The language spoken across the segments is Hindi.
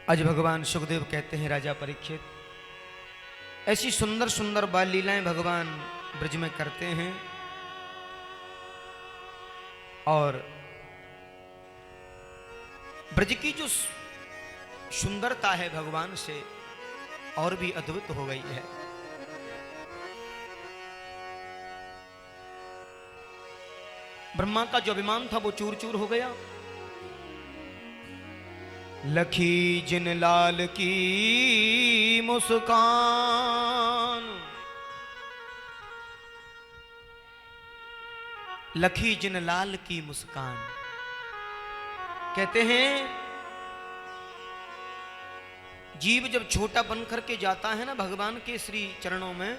आज भगवान सुखदेव कहते हैं, राजा परीक्षित, ऐसी सुंदर सुंदर बाल लीलाएं भगवान ब्रज में करते हैं और ब्रज की जो सुंदरता है भगवान से और भी अद्भुत हो गई है। ब्रह्मा का जो अभिमान था वो चूर चूर हो गया। लखी जिन लाल की मुस्कान, लखी जिन लाल की मुस्कान। कहते हैं जीव जब छोटा बन करके जाता है ना भगवान के श्री चरणों में,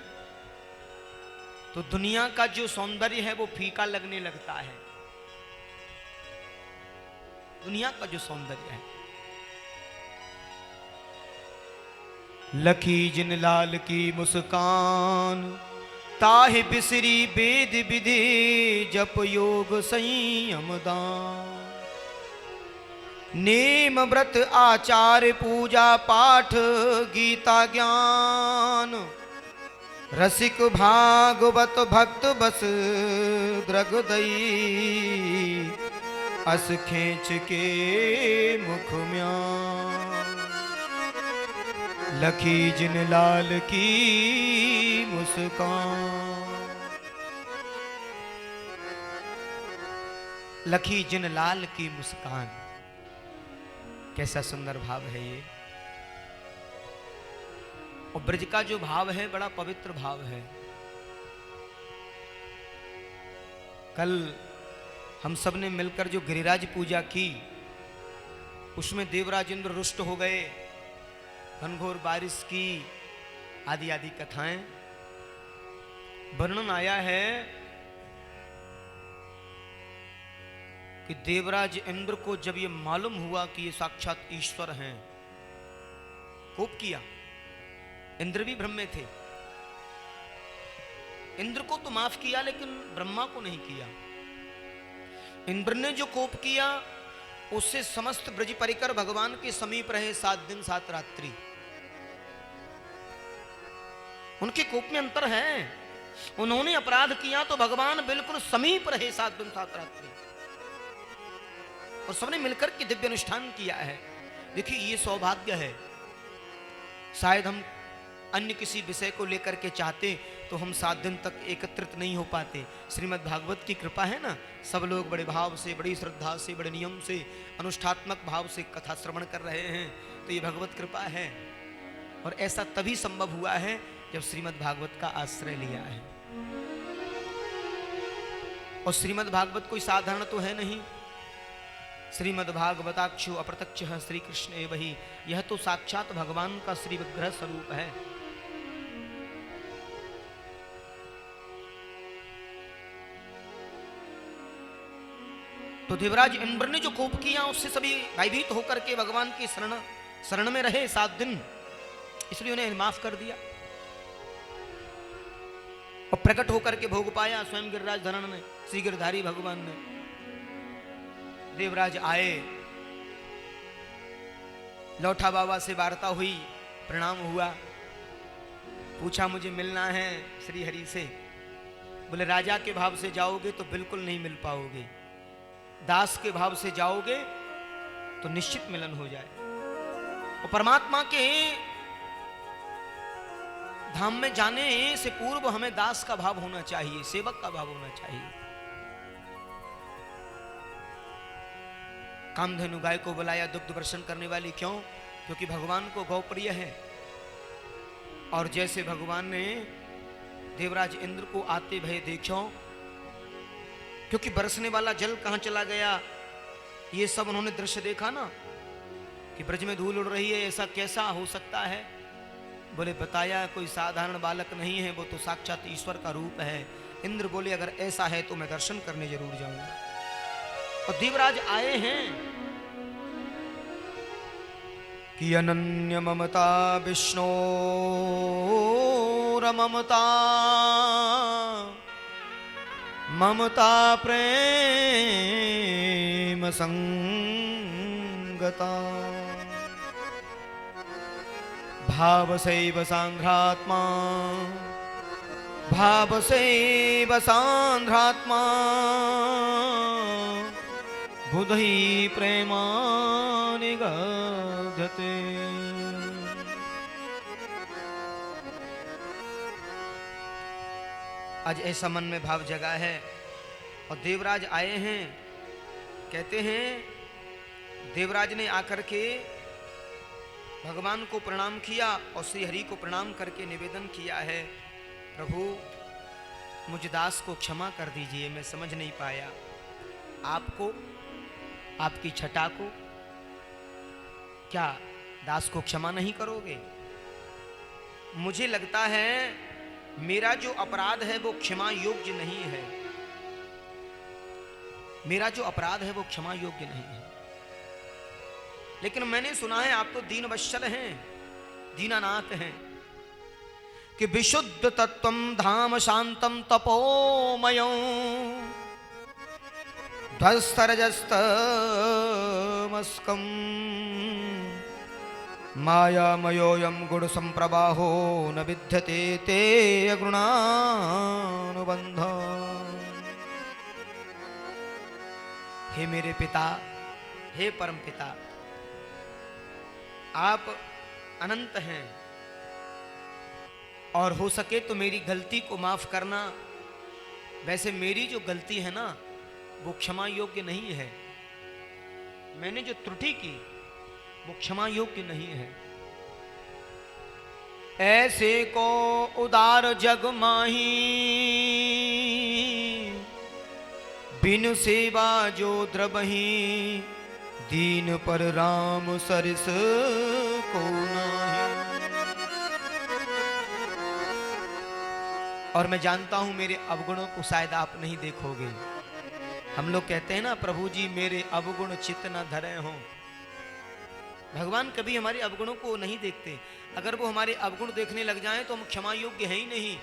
तो दुनिया का जो सौंदर्य है वो फीका लगने लगता है। दुनिया का जो सौंदर्य है, लखी जिन लाल की मुस्कान, ताहि बिसरी वेद विधि, जप योग संयम दान। नेम व्रत आचार पूजा पाठ गीता ज्ञान, रसिक भागवत भक्त बस द्रगदई, अस खेच के मुख म्यान। लखी जिन लाल की मुस्कान, लखी जिन लाल की मुस्कान। कैसा सुंदर भाव है ये। और ब्रज का जो भाव है बड़ा पवित्र भाव है। कल हम सब ने मिलकर जो गिरिराज पूजा की, उसमें देवराज इंद्र रुष्ट हो गए, घनघोर बारिश की आदि आदि कथाएं वर्णन आया है कि देवराज इंद्र को जब ये मालूम हुआ कि ये साक्षात ईश्वर हैं, कोप किया। इंद्र भी भ्रम में थे। इंद्र को तो माफ किया लेकिन ब्रह्मा को नहीं किया। इंद्र ने जो कोप किया उससे समस्त ब्रज परिकर भगवान के समीप रहे 7 दिन 7 रात्रि। उनके कोप में अंतर है। उन्होंने अपराध किया तो भगवान बिल्कुल समीप रहे 7 दिन 7 रात्रि और सबने मिलकर के दिव्य अनुष्ठान किया है। देखिए ये सौभाग्य है। शायद हम अन्य किसी विषय को लेकर के चाहते तो हम 7 दिन तक एकत्रित नहीं हो पाते। श्रीमद् भागवत की कृपा है ना, सब लोग बड़े भाव से, बड़ी श्रद्धा से, बड़े नियम से, अनुष्ठात्मक भाव से कथा श्रवण कर रहे हैं, तो ये भगवत कृपा है। और ऐसा तभी संभव हुआ है जब श्रीमद् भागवत का आश्रय लिया है। और श्रीमद् भागवत कोई साधारण तो है नहीं। श्रीमद् भागवताक्षु अप्रत्यक्ष श्री कृष्ण एवं ही, यह तो साक्षात भगवान का श्री विग्रह स्वरूप है। तो देवराज इंद्र ने जो कोप किया उससे सभी भयभीत होकर के भगवान की शरण में रहे 7 दिन, इसलिए उन्हें माफ कर दिया और प्रकट होकर के भोग पाया स्वयं गिरिराज धरण ने, श्री गिरधारी भगवान ने। देवराज आए, लौठा बाबा से वार्ता हुई, प्रणाम हुआ, पूछा मुझे मिलना है श्री हरि से। बोले राजा के भाव से जाओगे तो बिल्कुल नहीं मिल पाओगे, दास के भाव से जाओगे तो निश्चित मिलन हो जाए। और परमात्मा के धाम में जाने से पूर्व हमें दास का भाव होना चाहिए, सेवक का भाव होना चाहिए। कामधेनु गाय को बुलाया दुग्ध वर्षण करने वाली, क्यों? क्योंकि भगवान को गौ प्रिय है। और जैसे भगवान ने देवराज इंद्र को आते भय देखो, क्योंकि बरसने वाला जल कहां चला गया, ये सब उन्होंने दृश्य देखा ना कि ब्रज में धूल उड़ रही है, ऐसा कैसा हो सकता है? बोले बताया कोई साधारण बालक नहीं है, वो तो साक्षात ईश्वर का रूप है। इंद्र बोले अगर ऐसा है तो मैं दर्शन करने जरूर जाऊंगा। और देवराज आए हैं कि अनन्य ममता विष्णु ममता, ममता प्रेम संगता। भावसैव सांध्रात्मा भावसैव सांध्रात्मा बुधि प्रेमानिगध्यते। आज ऐसा मन में भाव जगा है और देवराज आए हैं। कहते हैं देवराज ने आकर के भगवान को प्रणाम किया और श्री हरि को प्रणाम करके निवेदन किया है, प्रभु मुझ दास को क्षमा कर दीजिए, मैं समझ नहीं पाया आपको, आपकी छटा को। क्या दास को क्षमा नहीं करोगे? मुझे लगता है मेरा जो अपराध है वो क्षमा योग्य नहीं है, मेरा जो अपराध है वो क्षमा योग्य नहीं है। लेकिन मैंने सुना है आप तो दीन वत्सल हैं, दीनानाथ हैं, कि विशुद्ध तत्वम धाम शांतम तपोमयं ध्वस्तरजस्तमस्कं मायामयोऽयं गुण संप्रवाहो न विद्यते ते अगुणानुबंध। हे मेरे पिता, हे परम पिता, आप अनंत हैं और हो सके तो मेरी गलती को माफ करना। वैसे मेरी जो गलती है ना वो क्षमा योग्य नहीं है, मैंने जो त्रुटि की वो क्षमा योग्य नहीं है। ऐसे को उदार जग माही बिनु सेवा जो द्रबही दीन पर राम सरिस को नाही। और मैं जानता हूं मेरे अवगुणों को शायद आप नहीं देखोगे। हम लोग कहते हैं ना, प्रभु जी मेरे अवगुण चित्त न धरे हों। भगवान कभी हमारे अवगुणों को नहीं देखते। अगर वो हमारे अवगुण देखने लग जाएं तो हम क्षमा योग्य है ही नहीं।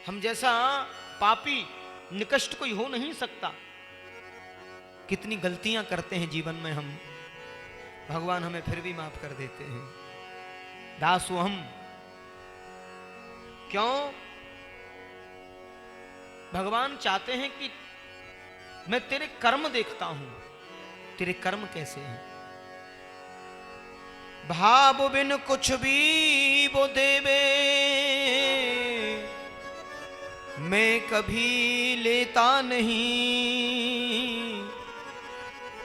हम जैसा पापी निकष्ट कोई हो नहीं सकता। कितनी गलतियां करते हैं जीवन में हम, भगवान हमें फिर भी माफ कर देते हैं। दासो हम क्यों? भगवान चाहते हैं कि मैं तेरे कर्म देखता हूं, तेरे कर्म कैसे हैं। भाव बिन कुछ भी वो देवे मैं कभी लेता नहीं।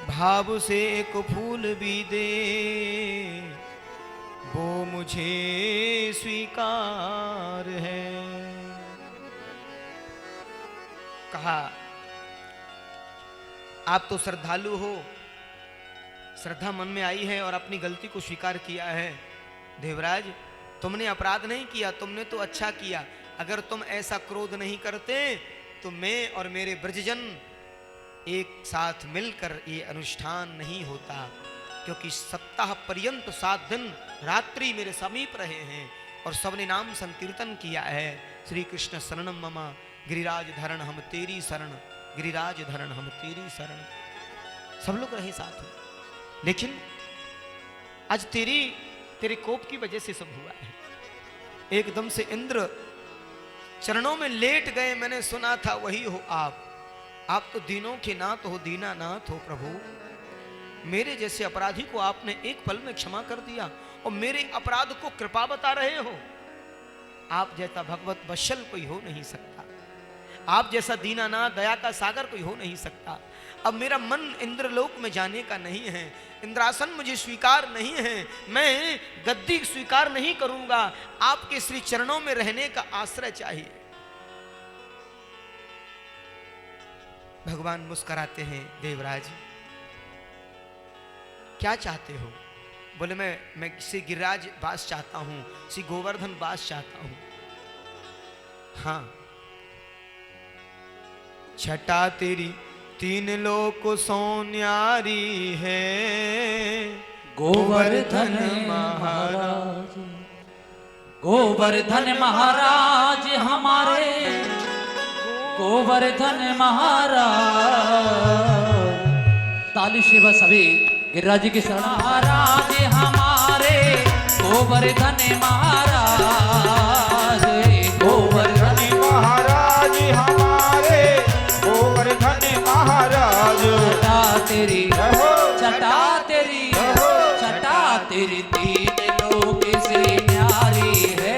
भाव से एक फूल भी दे वो मुझे स्वीकार है। कहा आप तो श्रद्धालु हो, श्रद्धा मन में आई है और अपनी गलती को स्वीकार किया है। देवराज तुमने अपराध नहीं किया, तुमने तो अच्छा किया। अगर तुम ऐसा क्रोध नहीं करते तो मैं और मेरे ब्रजजन एक साथ मिलकर ये अनुष्ठान नहीं होता। क्योंकि सप्ताह पर्यंत 7 दिन रात्रि मेरे समीप रहे हैं और सबने नाम संकीर्तन किया है। श्री कृष्ण शरणम मम गिरिराज धरण हम तेरी शरण, गिरिराज धरण हम तेरी शरण। सब लोग रहे साथ में, लेकिन आज तेरे कोप की वजह से सब हुआ है। एकदम से इंद्र चरणों में लेट गए। मैंने सुना था वही हो आप तो दीनों के नाथ हो, दीनानाथ हो। प्रभु मेरे जैसे अपराधी को आपने एक पल में क्षमा कर दिया और मेरे अपराध को कृपा बता रहे हो। आप जैसा भगवत वत्सल कोई हो नहीं सकता, आप जैसा दीनानाथ दया का सागर कोई हो नहीं सकता। अब मेरा मन इंद्रलोक में जाने का नहीं है, इंद्रासन मुझे स्वीकार नहीं है, मैं गद्दी स्वीकार नहीं करूंगा। आपके श्री चरणों में रहने का आश्रय चाहिए। भगवान मुस्कुराते हैं, देवराज क्या चाहते हो? बोले मैं श्री गिरिराज वास चाहता हूं, श्री गोवर्धन वास चाहता हूं। हाँ, छटा तेरी 3 लोक सोन्यारी है। गोवर्धन महाराज, गोवर्धन महाराज हमारे, गोवर्धन महाराज। ताली शिव सभी गिरिराज की शरण महाराज हमारे गोवर्धन महाराज गोवर्धन महाराज हमारे गोवर्धन महाराज छटा तेरी जय हो छटा तेरी छटा तेरी तीन लोक से न्यारी है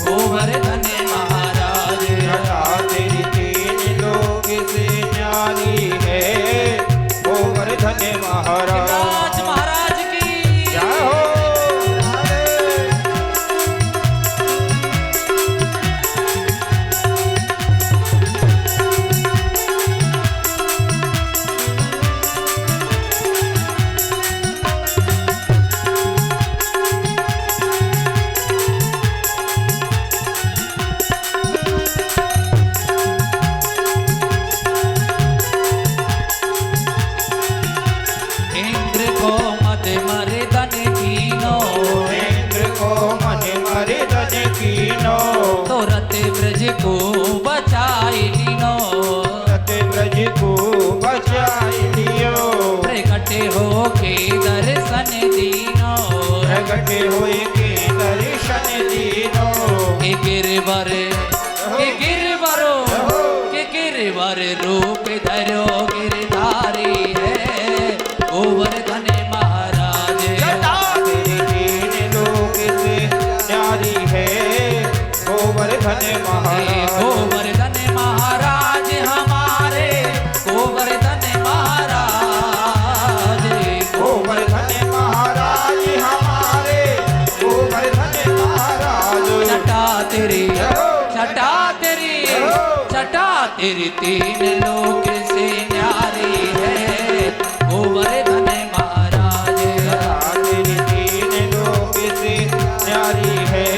गोवर्धन महाराज छटा तेरी तीन लोक से न्यारी है गोवर्धन महाराज गिरिराज महाराज की जय हो इंद्र को मद मर्दन कीनो इंद्र को मन मर्दन कीनो तुरत ब्रज को बचाई लीनो सत ब्रज को बचाई लियो प्रकट हो के दर्शन दीनो प्रगट हुए के दर्शन दीनो के गिरवर के गिरवर रूप धरो गिरधारी है गोवर्धन महाराज तेरी तीन लोक से न्यारी है गोवर्धन महाराज गोवर्धन महाराज हमारे गोवर्धन महाराज गोवर्धन महाराज हमारे गोवर्धन महाराज छटा तेरी तेरी तीन लोक से न्यारी है गोवर्धन महाराज तेरी तीन लोक से न्यारी है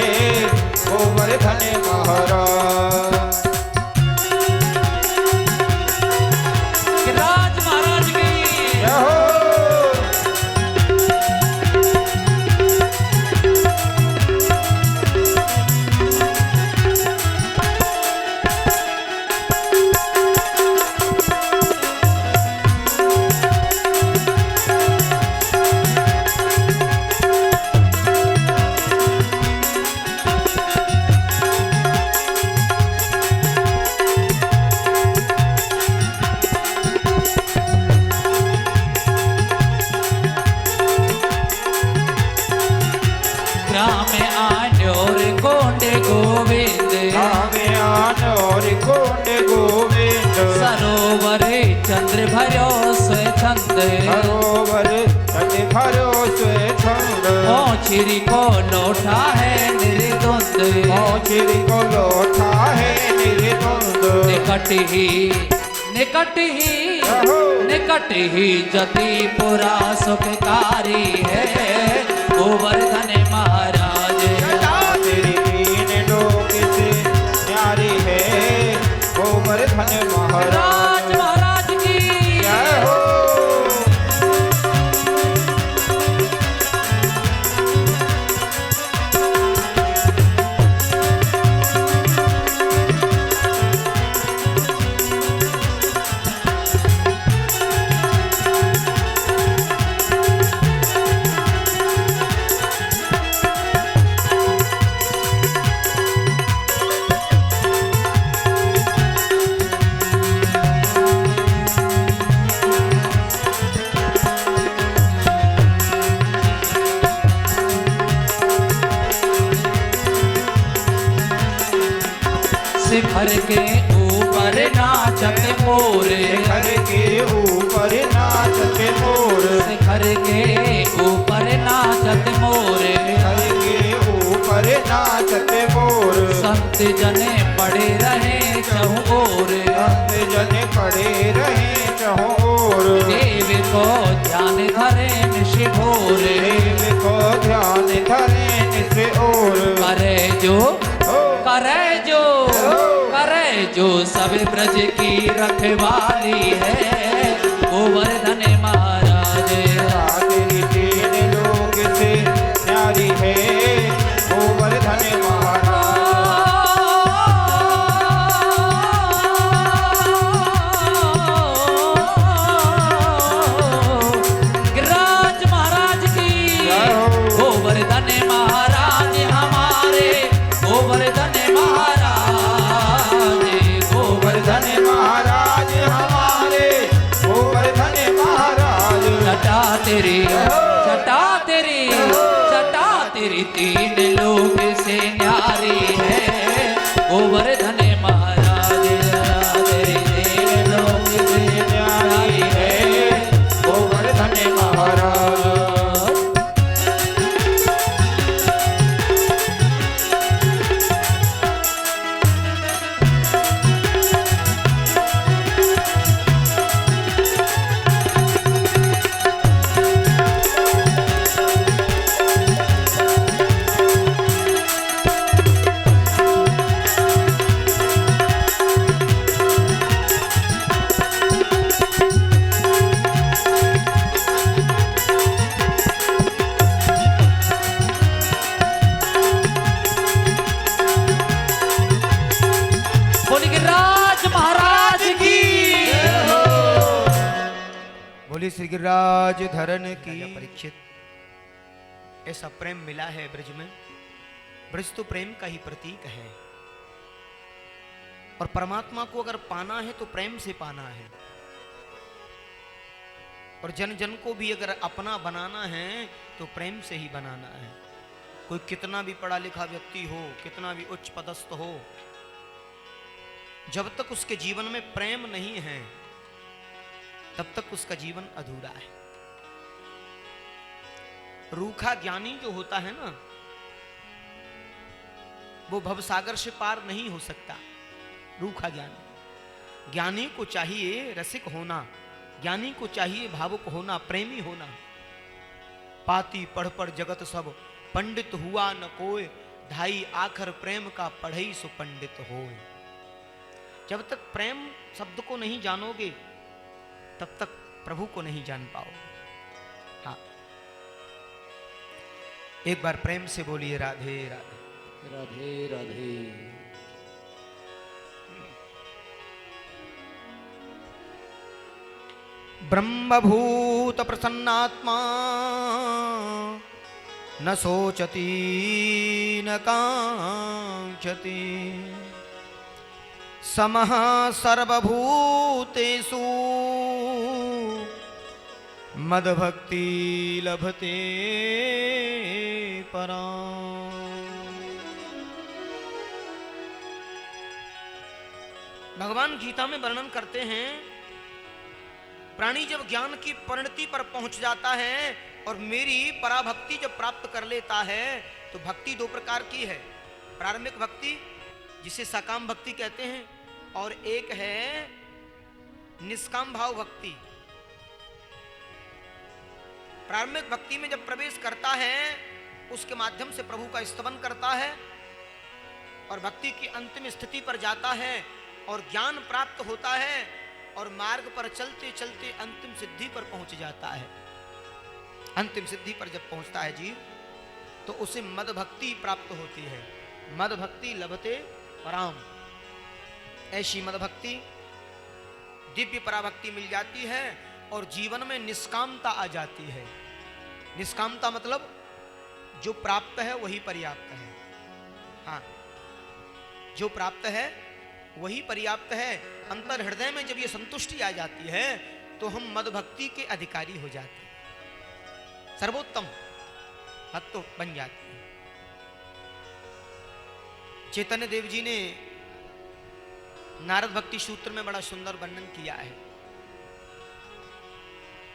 गोवर्धन महाराज गिरिराज महाराज की जय हो ग्राम आन्योर कोंडे गोविंद आवे आनोर कोंड गोविंद सरोवर चंद्र भरो से छंद सरोवर तट भरो से छंद पहुंचरी को लौटा है निर्द्वंद मोचिरी को लोटा है निर्द्वंद निकट ही जति पुरा सुखकारी है गोवर्धन महाराज तेरी तीन लोक से न्यारी है गोवर्धन महाराज राज महाराज की जय हो शिखर के ऊपर नाचत मोर घर के ऊपर नाचत मोर शिखर के ऊपर नाचत मोर घर के ऊपर नाचत मोर संत जने पड़े रहे चहु ओर संत जन पड़े रहे चहों ओर देव को ध्यान धरे निशि भोर देव को ध्यान धरे निस ओर करे जो हो जो सब ब्रज की रखवाली है गोवर्धन महाराज तेरी तीन लोक से न्यारी है गोवर्धन महाराज गिरिराज तीन लोक से न्यारी है गोवर्धन महाराज राधे। तीन लोक से न्यारी है गोवर्धन महाराज। बोली श्री गिरिराज धरन की। परीक्षित, ऐसा प्रेम मिला है ब्रज में। ब्रज तो प्रेम का ही प्रतीक है, और परमात्मा को अगर पाना है तो प्रेम से पाना है, और जन जन को भी अगर अपना बनाना है तो प्रेम से ही बनाना है। कोई कितना भी पढ़ा लिखा व्यक्ति हो, कितना भी उच्च पदस्थ हो, जब तक उसके जीवन में प्रेम नहीं है तब तक उसका जीवन अधूरा है। रूखा ज्ञानी जो होता है ना, वो भवसागर से पार नहीं हो सकता। रूखा ज्ञानी, ज्ञानी को चाहिए रसिक होना, ज्ञानी को चाहिए भावुक होना, प्रेमी होना। पाती पढ़ पढ़ जगत सब पंडित हुआ न कोय, ढाई आखर प्रेम का पढ़ई सो पंडित होय। जब तक प्रेम शब्द को नहीं जानोगे तब तक प्रभु को नहीं जान पाओगे। हाँ, एक बार प्रेम से बोलिए राधे राधे। राधे राधे। ब्रह्मभूत प्रसन्नात्मा न सोचती न कांक्षति, समः सर्वभूतेषु मद्भक्ति लभते पराम्। भगवान गीता में वर्णन करते हैं, प्राणी जब ज्ञान की परिणति पर पहुंच जाता है और मेरी पराभक्ति जब प्राप्त कर लेता है, तो भक्ति दो प्रकार की है। प्रारंभिक भक्ति जिसे सकाम भक्ति कहते हैं, और एक है निष्काम भाव भक्ति। प्रारंभिक भक्ति में जब प्रवेश करता है, उसके माध्यम से प्रभु का स्तवन करता है और भक्ति की अंतिम स्थिति पर जाता है और ज्ञान प्राप्त होता है, और मार्ग पर चलते चलते अंतिम सिद्धि पर पहुंच जाता है। अंतिम सिद्धि पर जब पहुंचता है जीव, तो उसे मद भक्ति प्राप्त होती है। मद भक्ति लभते पराम। ऐसी मद भक्ति, दिव्य पराभक्ति मिल जाती है और जीवन में निष्कामता आ जाती है। निष्कामता मतलब जो प्राप्त है वही पर्याप्त है। हाँ, जो प्राप्त है वही पर्याप्त है। अंतर हृदय में जब ये संतुष्टि आ जाती है तो हम मद भक्ति के अधिकारी हो जाते हैं, सर्वोत्तम भक्त बन जाते हैं। चैतन्य देव जी ने नारद भक्ति सूत्र में बड़ा सुंदर वर्णन किया है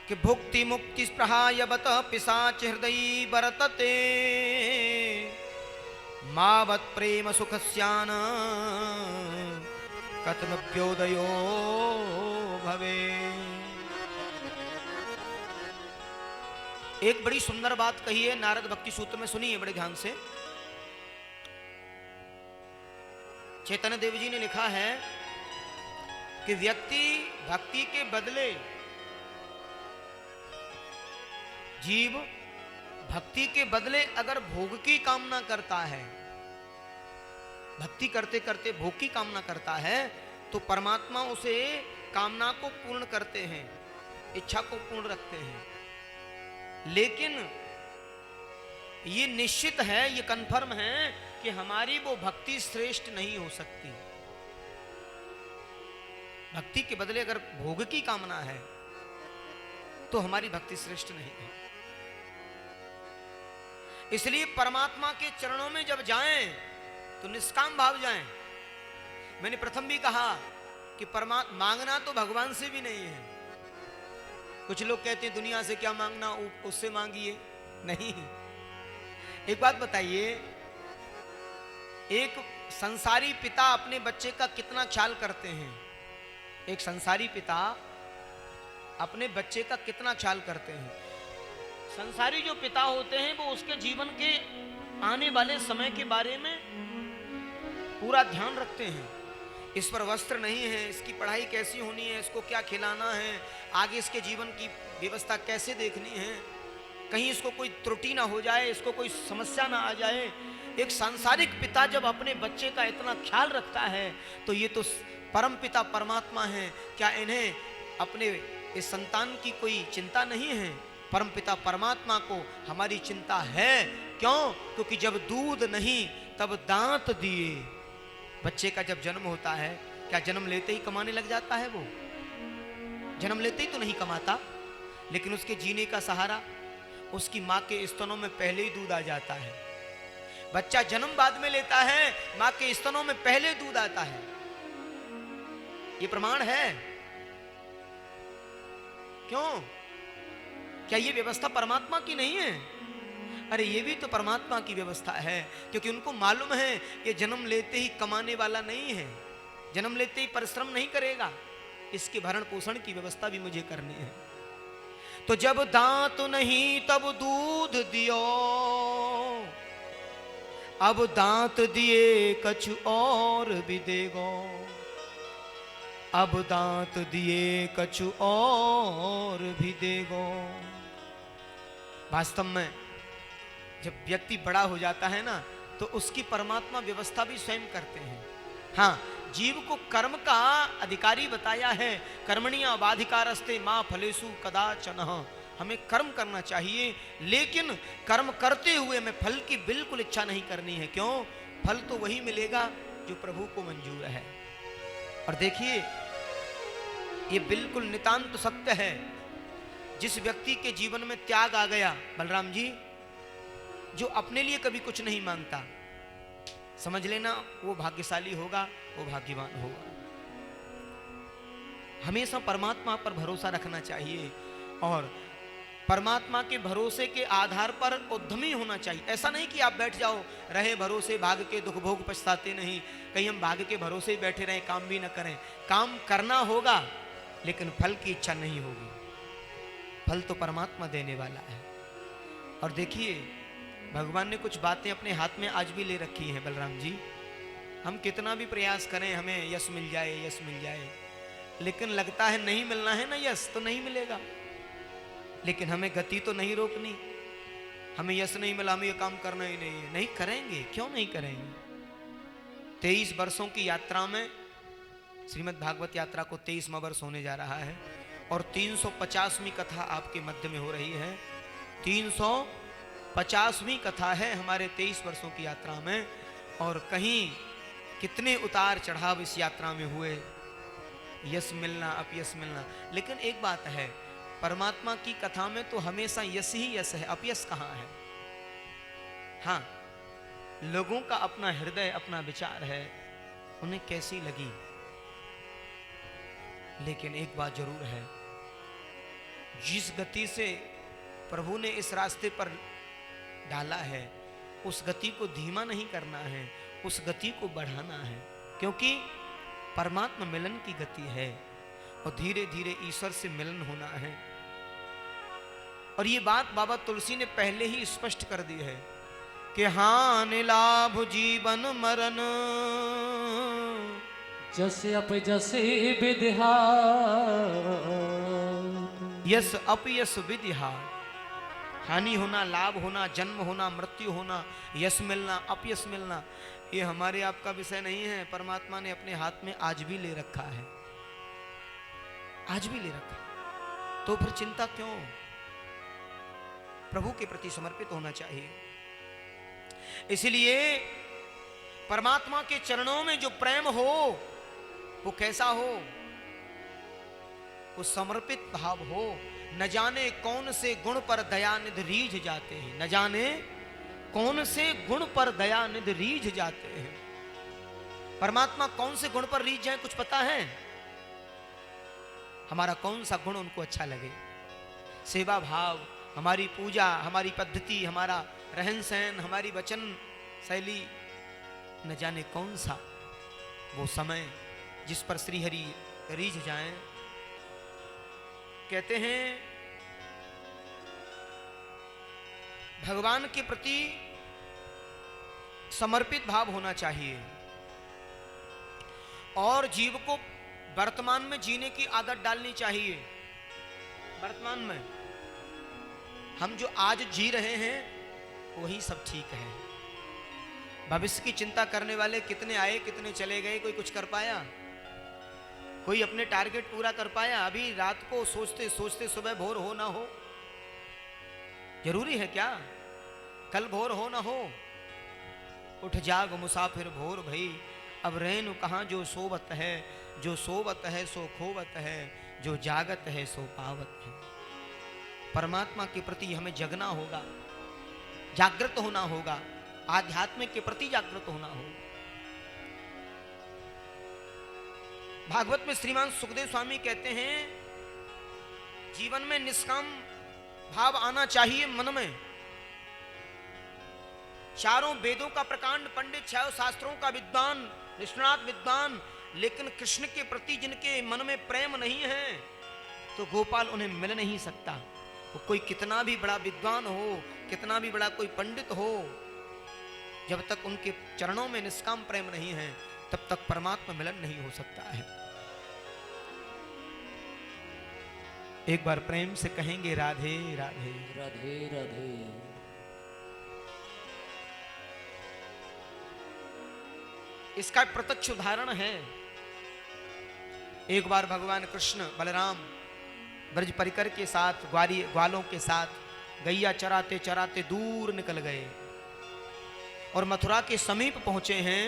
कि भुक्ति मुक्ति स्पृहायवत पिशाच हृदय वर्तते, मावत प्रेम सुखस्यान कथमप्योदयो भवे। एक बड़ी सुंदर बात कही है नारद भक्ति सूत्र में, सुनिए बड़े ध्यान से। चैतन्य देव जी ने लिखा है कि व्यक्ति भक्ति के बदले, जीव भक्ति के बदले अगर भोग की कामना करता है, भक्ति करते करते भोग की कामना करता है, तो परमात्मा उसे कामना को पूर्ण करते हैं, इच्छा को पूर्ण रखते हैं। लेकिन ये निश्चित है, ये कन्फर्म है कि हमारी वो भक्ति श्रेष्ठ नहीं हो सकती। भक्ति के बदले अगर भोग की कामना है तो हमारी भक्ति श्रेष्ठ नहीं है। इसलिए परमात्मा के चरणों में जब जाएं तो निष्काम भाव जाएं। मैंने प्रथम भी कहा कि परमात्मा मांगना तो भगवान से भी नहीं है। कुछ लोग कहते हैं दुनिया से क्या मांगना, उससे मांगिए। नहीं, एक बात बताइए, एक संसारी पिता अपने बच्चे का कितना ख्याल करते हैं? एक संसारी पिता अपने बच्चे का कितना ख्याल करते हैं? संसारी जो पिता होते हैं वो उसके जीवन के आने वाले समय के बारे में पूरा ध्यान रखते हैं। इस पर वस्त्र नहीं है, इसकी पढ़ाई कैसी होनी है, इसको क्या खिलाना है, आगे इसके जीवन की व्यवस्था कैसे देखनी है, कहीं इसको कोई त्रुटि ना हो जाए, इसको कोई समस्या ना आ जाए। एक सांसारिक पिता जब अपने बच्चे का इतना ख्याल रखता है तो ये तो परम पिता परमात्मा है। क्या इन्हें अपने इस संतान की कोई चिंता नहीं है? परम पिता परमात्मा को हमारी चिंता है। क्यों? क्योंकि जब दूध नहीं तब दांत दिए। बच्चे का जब जन्म होता है, क्या जन्म लेते ही कमाने लग जाता है? वो जन्म लेते ही तो नहीं कमाता, लेकिन उसके जीने का सहारा उसकी माँ के स्तनों में पहले ही दूध आ जाता है। बच्चा जन्म बाद में लेता है, माँ के स्तनों में पहले दूध आता है। ये प्रमाण है। क्यों? क्या ये व्यवस्था परमात्मा की नहीं है? अरे ये भी तो परमात्मा की व्यवस्था है, क्योंकि उनको मालूम है ये जन्म लेते ही कमाने वाला नहीं है, जन्म लेते ही परिश्रम नहीं करेगा, इसके भरण पोषण की व्यवस्था भी मुझे करनी है। तो जब दांत नहीं तब दूध दियो, अब दांत दिए कछु और भी देगो, अब दांत दिए कछु और भी देगो। वास्तव में जब व्यक्ति बड़ा हो जाता है ना तो उसकी परमात्मा व्यवस्था भी स्वयं करते हैं। हाँ, जीव को कर्म का अधिकारी बताया है। कर्मणिया बाधिकारस्ते मां फलेषु कदाचन। हमें कर्म करना चाहिए, लेकिन कर्म करते हुए हमें फल की बिल्कुल इच्छा नहीं करनी है। क्यों? फल तो वही मिलेगा जो प्रभु को मंजूर है। और देखिए, ये बिल्कुल नितांत सत्य है। जिस व्यक्ति के जीवन में त्याग आ गया, बलराम जी, जो अपने लिए कभी कुछ नहीं मांगता, समझ लेना वो भाग्यशाली होगा, वो भाग्यवान होगा। हमेशा परमात्मा पर भरोसा रखना चाहिए और परमात्मा के भरोसे के आधार पर उद्यमी होना चाहिए। ऐसा नहीं कि आप बैठ जाओ, रहे भरोसे भाग के दुख भोग पछताते नहीं। कहीं हम भाग के भरोसे बैठे रहें, काम भी न करें। काम करना होगा, लेकिन फल की इच्छा नहीं होगी। फल तो परमात्मा देने वाला है। और देखिए, भगवान ने कुछ बातें अपने हाथ में आज भी ले रखी हैं बलराम जी। हम कितना भी प्रयास करें हमें यश मिल जाए, यश मिल जाए, लेकिन लगता है नहीं मिलना है ना यश, तो नहीं मिलेगा। लेकिन हमें गति तो नहीं रोकनी। हमें यश नहीं मिला, हमें ये काम करना ही नहीं है, नहीं करेंगे। क्यों नहीं करेंगे? 23 वर्षों की यात्रा में, श्रीमद् भागवत यात्रा को 23वां वर्ष होने जा रहा है और 350वीं कथा आपके मध्य में हो रही है। 350वीं कथा है हमारे 23 वर्षों की यात्रा में। और कहीं कितने उतार चढ़ाव इस यात्रा में हुए, यश मिलना, अपयश मिलना। लेकिन एक बात है, परमात्मा की कथा में तो हमेशा यश ही यश है, अपयश कहाँ है। हाँ, लोगों का अपना हृदय, अपना विचार है, उन्हें कैसी लगी। लेकिन एक बात जरूर है, जिस गति से प्रभु ने इस रास्ते पर डाला है, उस गति को धीमा नहीं करना है, उस गति को बढ़ाना है। क्योंकि परमात्मा मिलन की गति है और धीरे धीरे ईश्वर से मिलन होना है। और ये बात बाबा तुलसी ने पहले ही स्पष्ट कर दी है कि हानि लाभ जीवन मरण, जसे अप जसे विद्या, यस अपयस विद्या। हानि होना, लाभ होना, जन्म होना, मृत्यु होना, यश मिलना, अपयश मिलना, ये हमारे आपका विषय नहीं है। परमात्मा ने अपने हाथ में आज भी ले रखा है, आज भी ले रखा है। तो फिर चिंता क्यों? प्रभु के प्रति समर्पित होना चाहिए। इसलिए परमात्मा के चरणों में जो प्रेम हो वो कैसा हो? वो समर्पित भाव हो। न जाने कौन से गुण पर दयानिधि रीझ जाते हैं, न जाने कौन से गुण पर दया निधि रीझ जाते हैं। परमात्मा कौन से गुण पर रीझ जाए कुछ पता है? हमारा कौन सा गुण उनको अच्छा लगे। सेवा भाव, हमारी पूजा, हमारी पद्धति, हमारा रहन सहन, हमारी वचन शैली, न जाने कौन सा वो समय जिस पर श्री हरि रीझ जाएं। कहते हैं भगवान के प्रति समर्पित भाव होना चाहिए और जीव को वर्तमान में जीने की आदत डालनी चाहिए। वर्तमान में हम जो आज जी रहे हैं वही सब ठीक है। भविष्य की चिंता करने वाले कितने आए कितने चले गए, कोई कुछ कर पाया? कोई अपने टारगेट पूरा कर पाया? अभी रात को सोचते सोचते सुबह भोर हो ना हो, जरूरी है क्या? कल भोर हो ना हो। उठ जाग मुसाफिर भोर भई, अब रैनु कहाँ जो सोवत है, जो सोवत है सो खोवत है, जो जागत है सो पावत है। परमात्मा के प्रति हमें जगना होगा, जागृत होना होगा, आध्यात्म के प्रति जागृत होना होगा। भागवत में श्रीमान सुखदेव स्वामी कहते हैं जीवन में निष्काम भाव आना चाहिए मन में। चारों वेदों का प्रकांड पंडित, छह शास्त्रों का विद्वान, निष्णात विद्वान, लेकिन कृष्ण के प्रति जिनके मन में प्रेम नहीं है तो गोपाल उन्हें मिल नहीं सकता। वो कोई कितना भी बड़ा विद्वान हो, कितना भी बड़ा कोई पंडित हो, जब तक उनके चरणों में निष्काम प्रेम नहीं है तब तक परमात्मा मिलन नहीं हो सकता है। एक बार प्रेम से कहेंगे राधे राधे राधे राधे। इसका प्रत्यक्ष उदाहरण है। एक बार भगवान कृष्ण बलराम ब्रज परिकर के साथ ग्वालों के साथ गैया चराते चराते दूर निकल गए और मथुरा के समीप पहुंचे हैं,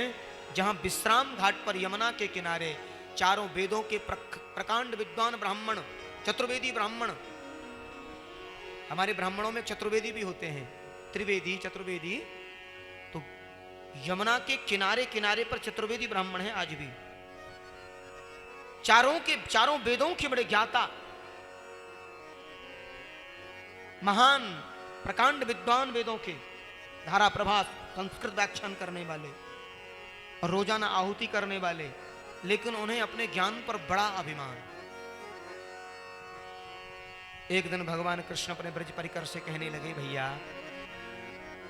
जहां विश्राम घाट पर यमुना के किनारे चारों वेदों के प्रकांड विद्वान ब्राह्मण, चतुर्वेदी ब्राह्मण, हमारे ब्राह्मणों में चतुर्वेदी भी होते हैं, त्रिवेदी चतुर्वेदी, तो यमुना के किनारे किनारे पर चतुर्वेदी ब्राह्मण है आज भी। चारों वेदों के बड़े ज्ञाता, महान प्रकांड विद्वान, वेदों के धारा प्रभास संस्कृत व्याख्यान करने वाले और रोजाना आहुति करने वाले, लेकिन उन्हें अपने ज्ञान पर बड़ा अभिमान। एक दिन भगवान कृष्ण अपने ब्रज परिकर से कहने लगे, भैया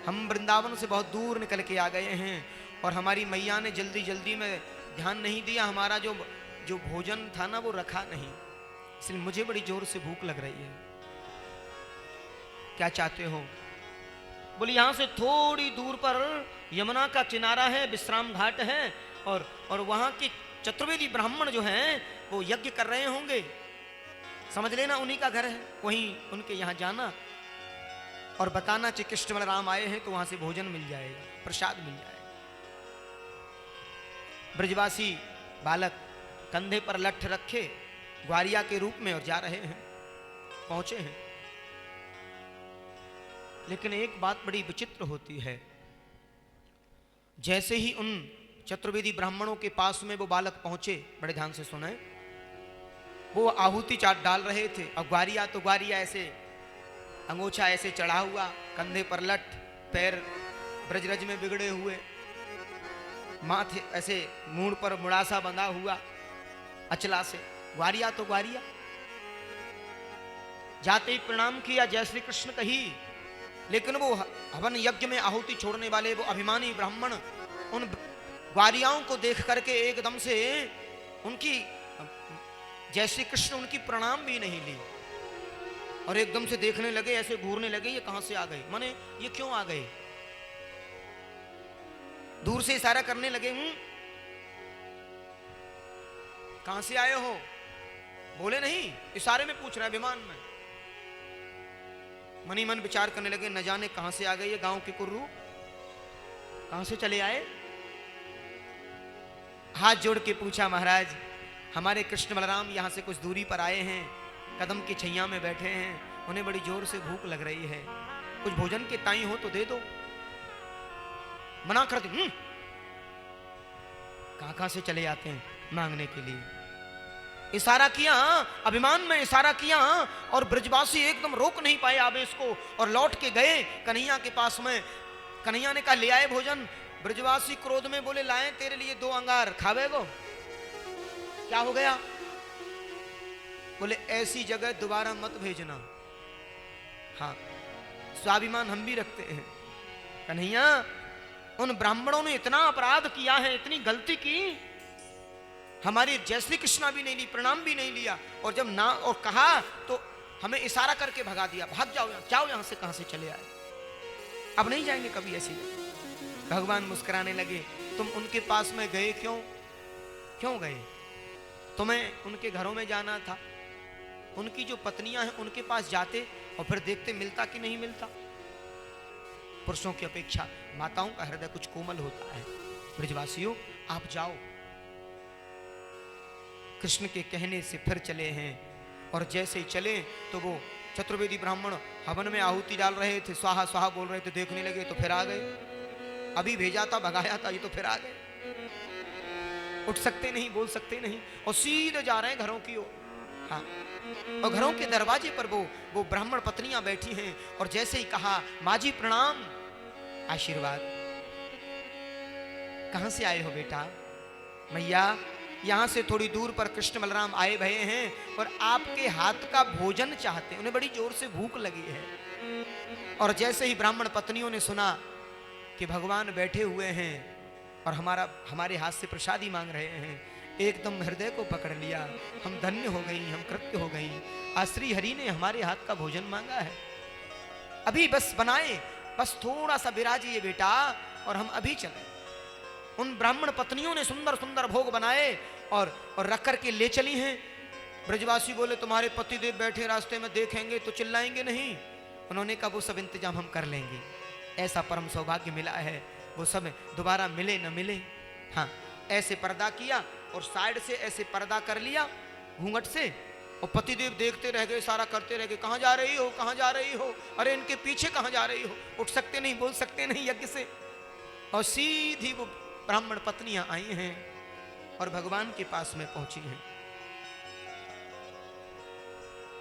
हम वृंदावन से बहुत दूर निकल के आ गए हैं और हमारी मैया ने जल्दी जल्दी में ध्यान नहीं दिया, हमारा जो भोजन था ना वो रखा नहीं, इसलिए मुझे बड़ी जोर से भूख लग रही है। क्या चाहते हो? बोले यहां से थोड़ी दूर पर यमुना का किनारा है, विश्राम घाट है और वहां के चतुर्वेदी ब्राह्मण जो हैं वो यज्ञ कर रहे होंगे, समझ लेना उन्हीं का घर है, वहीं उनके यहां जाना और बताना कि कृष्ण बलराम आए हैं तो वहां से भोजन मिल जाएगा, प्रसाद मिल जाएगा। ब्रजवासी बालक कंधे पर लठ रखे ग्वारिया के रूप में और जा रहे हैं, पहुंचे हैं। लेकिन एक बात बड़ी विचित्र होती है, जैसे ही उन चतुर्वेदी ब्राह्मणों के पास में वो बालक पहुंचे, बड़े ध्यान से सुने, वो आहुति चाट डाल रहे थे और ग्वारिया ऐसे अंगोछा ऐसे चढ़ा हुआ, कंधे पर लठ, पैर ब्रजरज में बिगड़े हुए, माथे ऐसे मूंड पर मुड़ासा बंधा हुआ अचला से, ग्वारिया तो ग्वारिया। जाते ही प्रणाम किया, जय श्री कृष्ण कही, लेकिन वो हवन यज्ञ में आहुति छोड़ने वाले वो अभिमानी ब्राह्मण उन ग्वारियाओं को देख करके एकदम से उनकी जय श्री कृष्ण उनकी प्रणाम भी नहीं ली और एकदम से देखने लगे, ऐसे घूरने लगे, ये कहां से आ गए, माने ये क्यों आ गए। दूर से इशारा करने लगे, कहां से आए हो? बोले नहीं, इशारे में पूछ रहा है, विमान में। मनी मन विचार करने लगे, न जाने कहां से आ गए ये गांव के कुर्रू, कहां से चले आए। हाथ जोड़ के पूछा, महाराज हमारे कृष्ण बलराम यहां से कुछ दूरी पर आए हैं, कदम की छैया में बैठे हैं, उन्हें बड़ी जोर से भूख लग रही है, कुछ भोजन के ताई हो तो दे दो। मना कर दी। कहां से चले आते हैं मांगने के लिए। इशारा किया, अभिमान में इशारा किया, और ब्रजवासी एकदम रोक नहीं पाए आवेश को और लौट के गए कन्हैया के पास में। कन्हैया ने कहा ले आए भोजन। ब्रजवासी क्रोध में बोले लाए तेरे लिए 2 अंगार, खावे गो। क्या हो गया? बोले ऐसी जगह दोबारा मत भेजना। हाँ, स्वाभिमान हम भी रखते हैं। कन्हैया, उन ब्राह्मणों ने इतना अपराध किया है, इतनी गलती की, हमारी जय श्री कृष्णा भी नहीं ली, प्रणाम भी नहीं लिया, और जब ना और कहा तो हमें इशारा करके भगा दिया, भाग जाओ यहाँ, जाओ यहाँ से, कहां से चले आए, अब नहीं जाएंगे कभी ऐसी जगह। भगवान मुस्कुराने लगे, तुम उनके पास में गए क्यों? क्यों गए? तुम्हें उनके घरों में जाना था, उनकी जो पत्नियां हैं उनके पास जाते और फिर देखते मिलता कि नहीं मिलता। पुरुषों की अपेक्षा माताओं का हृदय कुछ कोमल होता है। ब्रजवासियों, आप जाओ। कृष्ण के कहने से फिर चले हैं, और जैसे ही चले तो वो चतुर्वेदी ब्राह्मण हवन में आहुति डाल रहे थे, स्वाहा स्वाहा बोल रहे थे, देखने लगे तो फिर आ गए। अभी भेजा था, भगाया था, ये तो फिर आ गए। उठ सकते नहीं, बोल सकते नहीं, और सीधे जा रहे हैं घरों की ओर। हाँ, और घरों के दरवाजे पर वो ब्राह्मण पत्नियां बैठी हैं, और जैसे ही कहा माँ जी प्रणाम, आशीर्वाद। कहां से आए हो बेटा? मैया, यहां से थोड़ी दूर पर कृष्ण बलराम आए भये हैं और आपके हाथ का भोजन चाहते हैं, उन्हें बड़ी जोर से भूख लगी है। और जैसे ही ब्राह्मण पत्नियों ने सुना कि भगवान बैठे हुए हैं और हमारे हाथ से प्रसादी मांग रहे हैं, एकदम हृदय को पकड़ लिया। हम धन्य हो गई, हम कृत्य हो गई, आज श्री हरि ने हमारे हाथ का भोजन मांगा है। अभी बस बनाए, बस थोड़ा सा विराजिए बेटा, और हम अभी चले। उन ब्राह्मण पत्नियों ने सुंदर सुंदर भोग बनाए और रख करके ले चली हैं। ब्रजवासी बोले तुम्हारे पतिदेव बैठे रास्ते में देखेंगे तो चिल्लाएंगे नहीं? उन्होंने कहा वो सब इंतजाम हम कर लेंगे, ऐसा परम सौभाग्य मिला है, वो सब दोबारा मिले न मिले। हाँ, ऐसे पर्दा किया और साइड से ऐसे पर्दा कर लिया घूंघट से, और पतिदेव देखते रह गए, सारा करते रह गए, कहाँ जा रही हो, कहाँ जा रही हो, अरे इनके पीछे कहाँ जा रही हो? उठ सकते नहीं, बोल सकते नहीं यज्ञ से। और सीधी वो ब्राह्मण पत्नियां आई हैं और भगवान के पास में पहुंची हैं।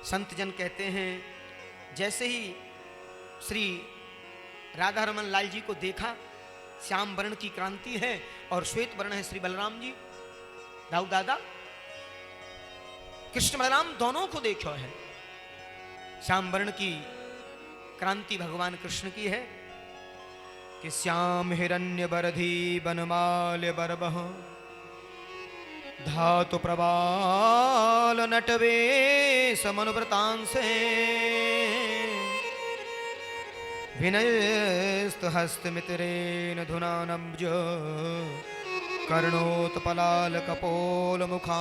संत जन कहते हैं जैसे ही श्री राधा रमन लाल जी को देखा, श्याम वर्ण की क्रांति है और श्वेत वर्ण है श्री बलराम जी, दाऊ दादा, कृष्ण बलराम दोनों को देखो है। श्याम वर्ण की क्रांति भगवान कृष्ण की है कि श्याम हिरण्य बरधी बनमाल्य बरबह धातु प्रबाल नटवे समनुव्रतांसे विनयस्त हस्तमितरेण धुनानब्ज कर्णोत्पलाल कपोल मुखाम्बुजहासं।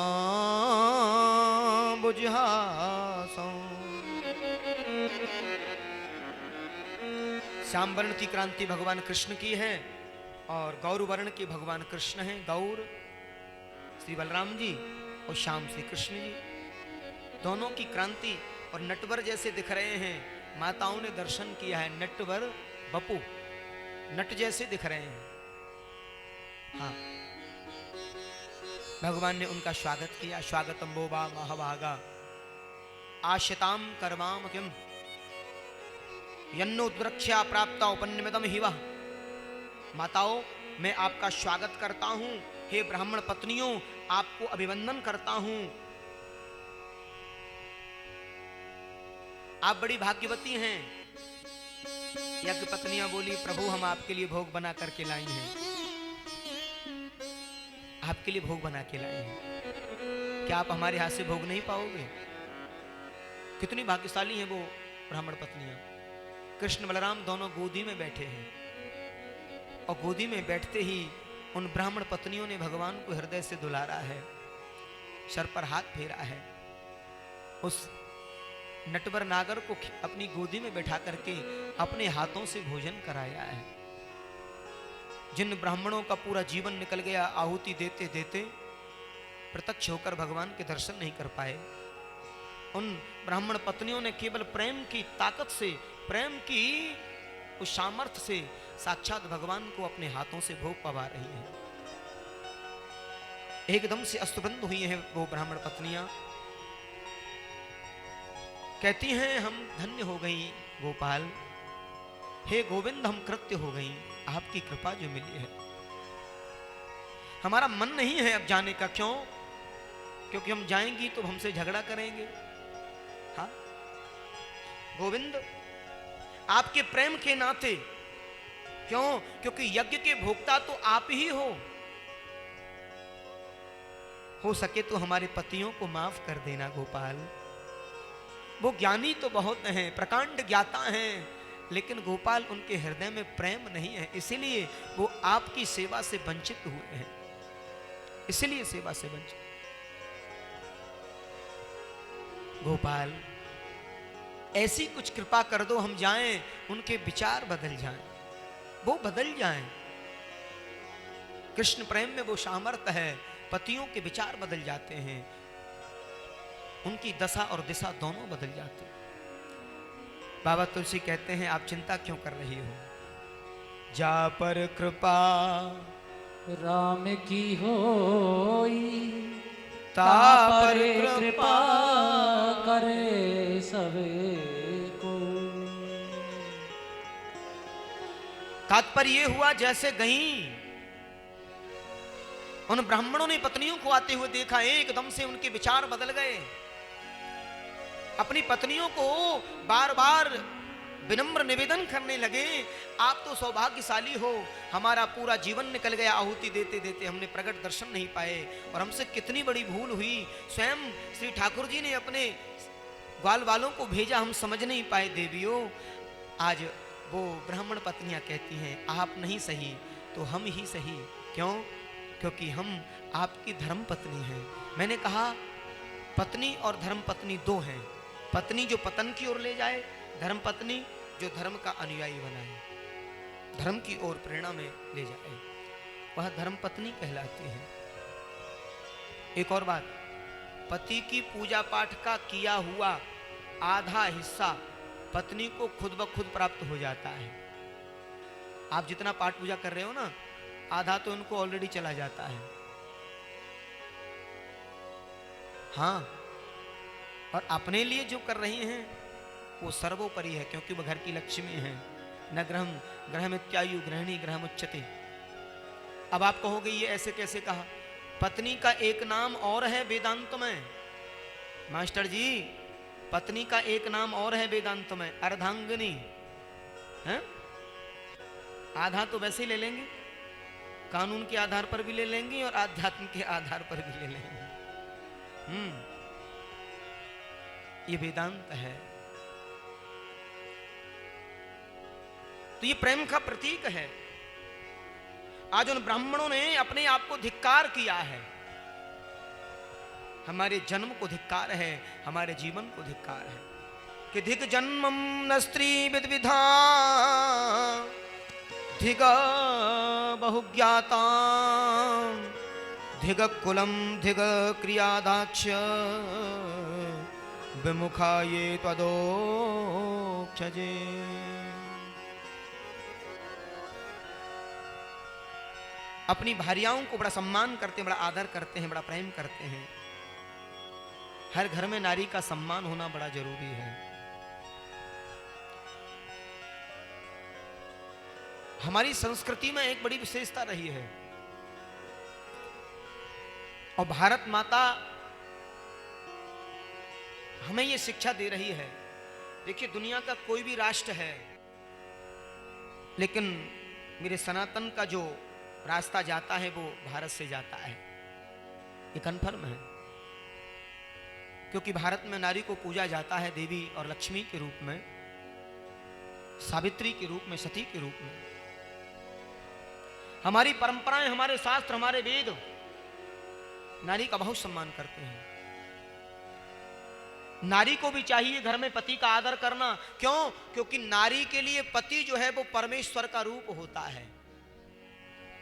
श्याम वर्ण की क्रांति भगवान कृष्ण की है और गौर वर्ण की भगवान कृष्ण हैं। गौर श्री बलराम जी और श्याम श्री कृष्ण जी, दोनों की क्रांति। और नटवर जैसे दिख रहे हैं, माताओं ने दर्शन किया है, नटवर बपू नट जैसे दिख रहे हैं। हाँ, भगवान ने उनका स्वागत किया। स्वागतम बोबा महाभागा आश्यताम कर्माम किम यन्नोद्रक्ष्या प्राप्ता उपन्निमितम हिवा। माताओं, मैं आपका स्वागत करता हूं, हे ब्राह्मण पत्नियों, आपको अभिवंदन करता हूं। आप बड़ी भाग्यवती हैं। यज्ञ पत्नियां बोली, प्रभु हम आपके लिए भोग बना करके लाई हैं, आपके लिए भोग बना के लाए हैं, क्या आप हमारे हाथ से भोग नहीं पाओगे? कितनी भाग्यशाली हैं वो ब्राह्मण पत्नियां। कृष्ण बलराम दोनों गोदी में बैठे हैं और गोदी में बैठते ही उन ब्राह्मण पत्नियों ने भगवान को हृदय से दुलारा है, सर पर हाथ फेरा है, उस नटवर नागर को अपनी गोदी में बैठा करके अपने हाथों से भोजन कराया है। जिन ब्राह्मणों का पूरा जीवन निकल गया आहुति देते देते, प्रत्यक्ष होकर भगवान के दर्शन नहीं कर पाए, उन ब्राह्मण पत्नियों ने केवल प्रेम की ताकत से, प्रेम की उस सामर्थ्य से साक्षात भगवान को अपने हाथों से भोग पवा रही हैं। एकदम से अस्तबंद हुई हैं वो ब्राह्मण पत्नियां, कहती हैं हम धन्य हो गई गोपाल, हे गोविंद हम कृत्य हो गई, आपकी कृपा जो मिली है। हमारा मन नहीं है अब जाने का, क्यों? क्योंकि हम जाएंगी तो हमसे झगड़ा करेंगे। हाँ गोविंद, आपके प्रेम के नाते, क्यों? क्योंकि यज्ञ के भोक्ता तो आप ही हो सके तो हमारे पतियों को माफ कर देना गोपाल। वो ज्ञानी तो बहुत हैं, प्रकांड ज्ञाता हैं, लेकिन गोपाल उनके हृदय में प्रेम नहीं है, इसीलिए वो आपकी सेवा से वंचित हुए हैं, इसीलिए सेवा से वंचित। गोपाल ऐसी कुछ कृपा कर दो, हम जाएं, उनके विचार बदल जाएं, वो बदल जाएं। कृष्ण प्रेम में वो सामर्थ्य है, पतियों के विचार बदल जाते हैं, उनकी दशा और दिशा दोनों बदल जाते हैं। बाबा तुलसी कहते हैं आप चिंता क्यों कर रही हो, जा पर कृपा राम की होई, ता पर कृपा करे सबे को। तात्पर्य ये हुआ जैसे गई, उन ब्राह्मणों ने पत्नियों को आते हुए देखा, एकदम से उनके विचार बदल गए, अपनी पत्नियों को बार बार विनम्र निवेदन करने लगे, आप तो सौभाग्यशाली हो, हमारा पूरा जीवन निकल गया आहुति देते देते, हमने प्रकट दर्शन नहीं पाए, और हमसे कितनी बड़ी भूल हुई। स्वयं श्री ठाकुर जी ने अपने ग्वाल वालों को भेजा, हम समझ नहीं पाए देवियों। आज वो ब्राह्मण पत्नियां कहती हैं आप नहीं सही तो हम ही सही, क्यों? क्योंकि हम आपकी धर्म पत्नी हैं। मैंने कहा पत्नी और धर्म पत्नी दो हैं, पत्नी जो पतन की ओर ले जाए, धर्म पत्नी जो धर्म का अनुयायी बनाए, धर्म की ओर प्रेरणा में ले जाए, वह धर्म पत्नी कहलाती है। एक और बात, पति की पूजा पाठ का किया हुआ आधा हिस्सा पत्नी को खुद ब खुद प्राप्त हो जाता है। आप जितना पाठ पूजा कर रहे हो ना, आधा तो उनको ऑलरेडी चला जाता है। हाँ, और अपने लिए जो कर रही हैं वो सर्वोपरि है, क्योंकि वह घर की लक्ष्मी है। न ग्रहमित्यायु गृहिणी ग्रहमुच्यते। अब आप कहोगे ये ऐसे कैसे कहा? पत्नी का एक नाम और है वेदांत में मास्टर जी, पत्नी का एक नाम और है वेदांत में, अर्धांगिनी है। आधा तो वैसे ही ले लेंगे, कानून के आधार पर भी ले लेंगे और आध्यात्म के आधार पर भी ले लेंगे। ये वेदांत है। तो ये प्रेम का प्रतीक है। आज उन ब्राह्मणों ने अपने आप को धिक्कार किया है, हमारे जन्म को धिक्कार है, हमारे जीवन को धिक्कार है कि धिक जन्मम न स्त्री विद्विधा धिग बहुज्ञाता धिग कुलम धिग क्रियादाक्ष विमुखा ये त्वदोक्षजे। अपनी भार्याओं को बड़ा सम्मान करते हैं, बड़ा आदर करते हैं, बड़ा प्रेम करते हैं। हर घर में नारी का सम्मान होना बड़ा जरूरी है। हमारी संस्कृति में एक बड़ी विशेषता रही है और भारत माता हमें यह शिक्षा दे रही है। देखिए, दुनिया का कोई भी राष्ट्र है, लेकिन मेरे सनातन का जो रास्ता जाता है वो भारत से जाता है, ये कन्फर्म है। क्योंकि भारत में नारी को पूजा जाता है देवी और लक्ष्मी के रूप में, सावित्री के रूप में, सती के रूप में। हमारी परंपराएं, हमारे शास्त्र, हमारे वेद नारी का बहुत सम्मान करते हैं। नारी को भी चाहिए घर में पति का आदर करना। क्यों? क्योंकि नारी के लिए पति जो है वो परमेश्वर का रूप होता है।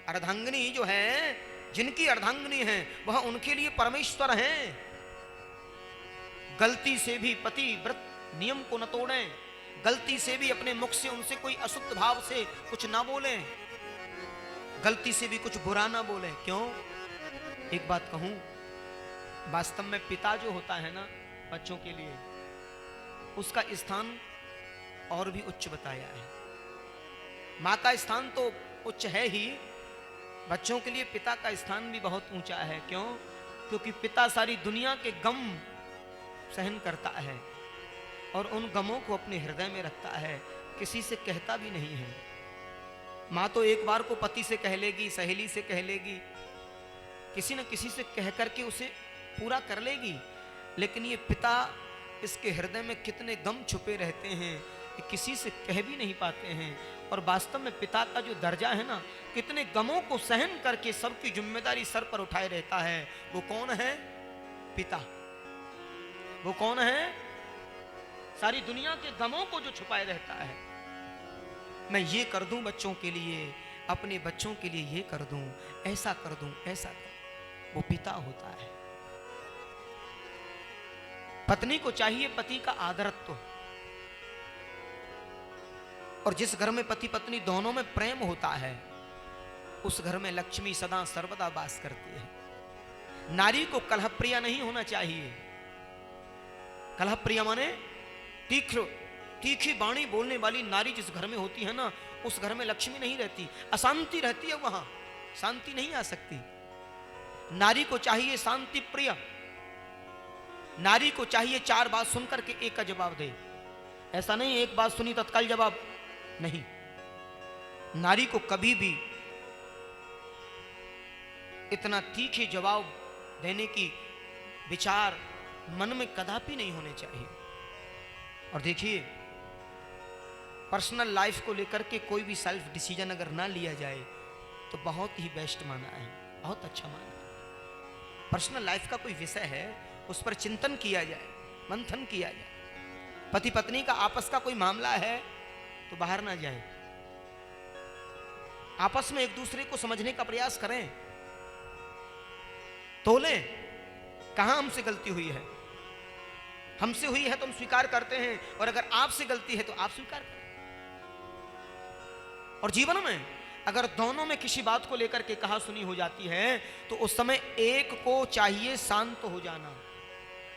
अर्धांगिनी जो है, जिनकी अर्धांगिनी है, वह उनके लिए परमेश्वर हैं। गलती से भी पति व्रत नियम को न तोड़ें, गलती से भी अपने मुख से उनसे कोई अशुद्ध भाव से कुछ ना बोले, गलती से भी कुछ बुरा ना बोले। क्यों? एक बात कहूं, वास्तव में पिता जो होता है ना बच्चों के लिए, उसका स्थान और भी उच्च बताया है। माँ का स्थान तो उच्च है ही, बच्चों के लिए पिता का स्थान भी बहुत ऊंचा है। क्यों? क्योंकि पिता सारी दुनिया के गम सहन करता है और उन गमों को अपने हृदय में रखता है, किसी से कहता भी नहीं है। माँ तो एक बार को पति से कह लेगी, सहेली से कह लेगी, किसी न किसी से कह करके उसे पूरा कर लेगी, लेकिन ये पिता, इसके हृदय में कितने गम छुपे रहते हैं, ये किसी से कह भी नहीं पाते हैं। और वास्तव में पिता का जो दर्जा है ना, कितने गमों को सहन करके सबकी जिम्मेदारी सर पर उठाए रहता है। वो कौन है? पिता। वो कौन है? सारी दुनिया के गमों को जो छुपाए रहता है। मैं ये कर दूं बच्चों के लिए, अपने बच्चों के लिए ये कर दूं, ऐसा कर दूं, ऐसा कर दूं। वो पिता होता है। पत्नी को चाहिए पति का आदरत्व, और जिस घर में पति पत्नी दोनों में प्रेम होता है, उस घर में लक्ष्मी सदा सर्वदा वास करती है। नारी को कलहप्रिया नहीं होना चाहिए। कलहप्रिया माने तीखी वाणी बोलने वाली नारी जिस घर में होती है ना, उस घर में लक्ष्मी नहीं रहती, अशांति रहती है, वहां शांति नहीं आ सकती। नारी को चाहिए शांति प्रिय। नारी को चाहिए 4 बात सुनकर के एक का जवाब दे। ऐसा नहीं एक बात सुनी तत्काल जवाब, नहीं। नारी को कभी भी इतना तीखे जवाब देने की विचार मन में कदापि नहीं होने चाहिए। और देखिए, पर्सनल लाइफ को लेकर के कोई भी सेल्फ डिसीजन अगर ना लिया जाए तो बहुत ही बेस्ट माना है, बहुत अच्छा माना है। पर्सनल लाइफ का कोई विषय है, उस पर चिंतन किया जाए, मंथन किया जाए। पति पत्नी का आपस का कोई मामला है तो बाहर ना जाए, आपस में एक दूसरे को समझने का प्रयास करें, तोलें कहां हमसे गलती हुई है। हमसे हुई है तो हम स्वीकार करते हैं, और अगर आपसे गलती है तो आप स्वीकार करें। और जीवन में अगर दोनों में किसी बात को लेकर के कहा सुनी हो जाती है तो उस समय एक को चाहिए शांत हो जाना।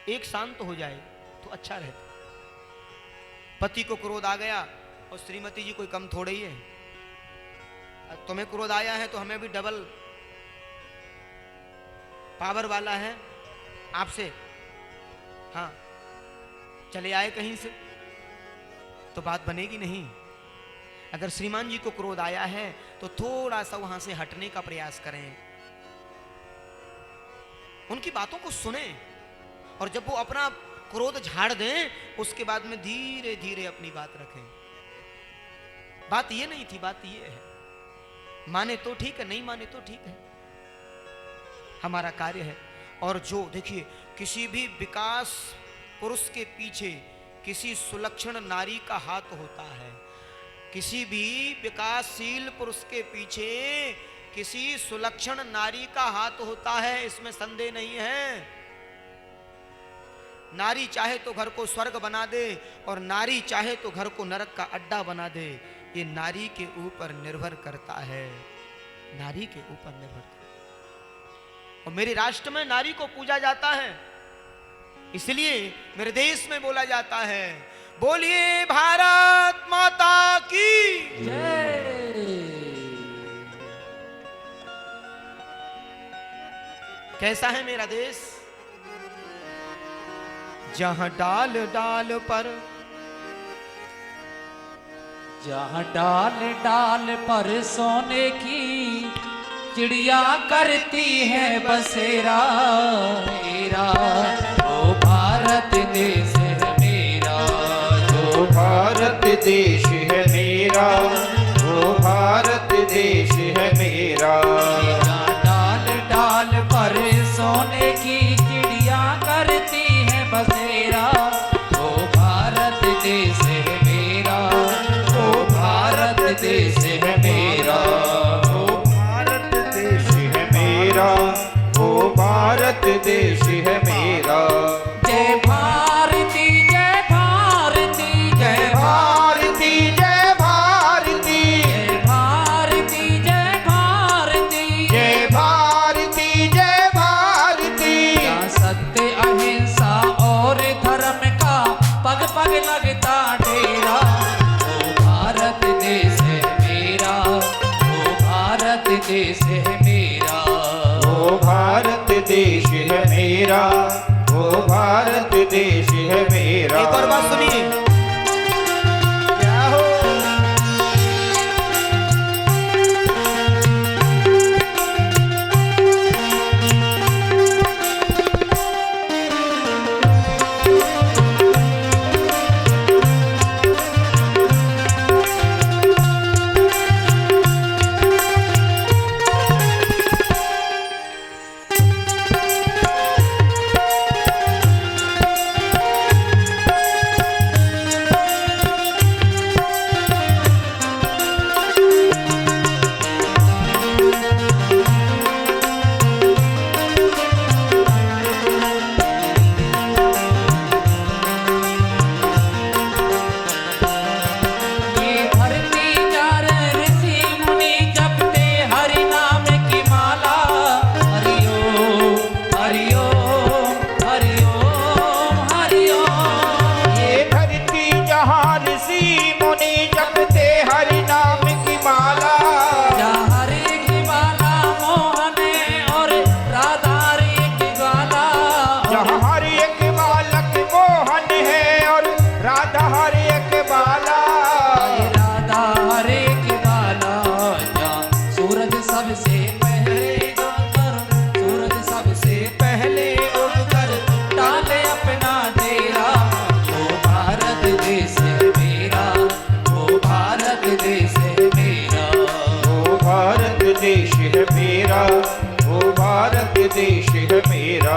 एक शांत हो जाए तो अच्छा रहता। पति को क्रोध आ गया और श्रीमती जी कोई कम थोड़े ही है, तुम्हें क्रोध आया है तो हमें भी डबल पावर वाला है आपसे, हाँ चले आए कहीं से, तो बात बनेगी नहीं। अगर श्रीमान जी को क्रोध आया है तो थोड़ा सा वहां से हटने का प्रयास करें, उनकी बातों को सुने, और जब वो अपना क्रोध झाड़ दें उसके बाद में धीरे धीरे अपनी बात रखें। बात ये नहीं थी, बात ये है, माने तो ठीक है, नहीं माने तो ठीक है, हमारा कार्य है। और जो देखिए, किसी भी विकास पुरुष के पीछे किसी सुलक्षण नारी का हाथ होता है। किसी भी विकासशील पुरुष के पीछे किसी सुलक्षण नारी का हाथ होता है, इसमें संदेह नहीं है। नारी चाहे तो घर को स्वर्ग बना दे और नारी चाहे तो घर को नरक का अड्डा बना दे, ये नारी के ऊपर निर्भर करता है, नारी के ऊपर निर्भर करता है। और मेरे राष्ट्र में नारी को पूजा जाता है, इसलिए मेरे देश में बोला जाता है, बोलिए भारत माता की जय। कैसा है मेरा देश? जहां डाल डाल पर, जहाँ डाल डाल पर सोने की चिड़िया करती है बसेरा, मेरा वो भारत देश है मेरा, जो भारत देश है मेरा, वो भारत देश है मेरा। जहाँ डाल डाल पर सोने की चिड़िया करती है बसेरा, वो भारत देश है मेरा, वो भारत देश है मेरा, वो भारत देश है मेरा, वो भारत देश है मेरा। जय भारत आग लगता डेरा। ओ भारत देश है मेरा, ओ भारत देश है मेरा। ओ भारत देश है मेरा, ओ भारत देश है मेरा। एक और बात सुनिए, क्या हो देश है मेरा, ओ भारत देश है मेरा।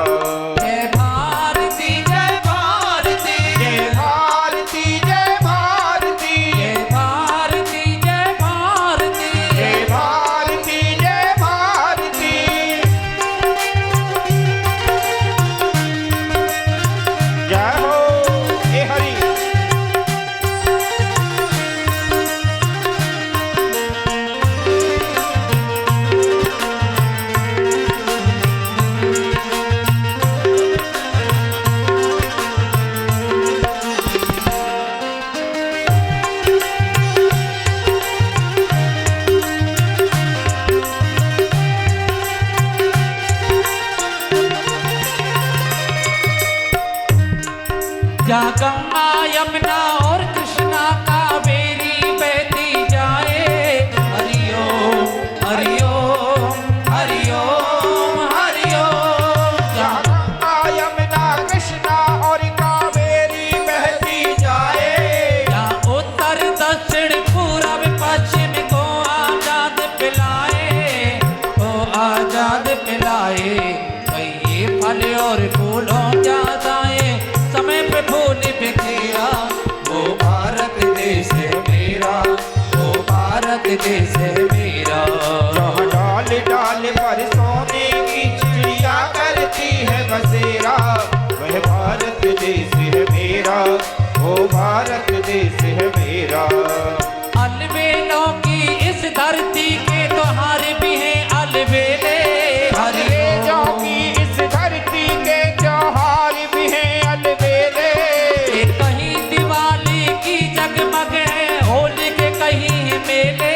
जय भारती जय भारती, जय भारती जय भारती, जय भारती जय भारती, जय भारती जय भारती। जय हो हे हरि। जहाँ गंगा यमुना और कृष्णा कावेरी बहती जाए। हरिओम हरिओम हरिओम हरिओम। जहाँ गंगा यमुना कृष्णा और कावेरी बहती जाए। जहाँ उत्तर दक्षिण पूरब पश्चिम को आजाद पिलाए, को आजाद पिलाए। कई फल और फूलों जादाए, समय पे फूल बिखेरा। वो भारत देश है मेरा, वो भारत देश है मेरा। जहाँ डाल डाल पर सोने की चिड़िया करती है बसेरा, वह भारत देश है मेरा, वो भारत देश है मेरा। अलबेलों की इस धरती के त्योहार भी हैं अलबेले। अंग्रेजों की इस धरती के त्योहार भी हैं अलबेले। कहीं दिवाली की जगमग है, होली के कहीं है मेले,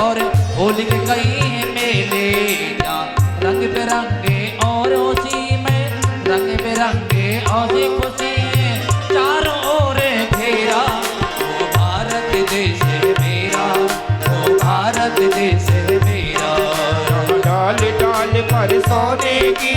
और होली के कहीं है मेले। जहाँ रंग बिरंगे और उसी में रंग बिरंगे और खुशी है चारों ओर घेरा। वो भारत देश है मेरा, वो भारत देश है मेरा। डाल डाल पर सोने की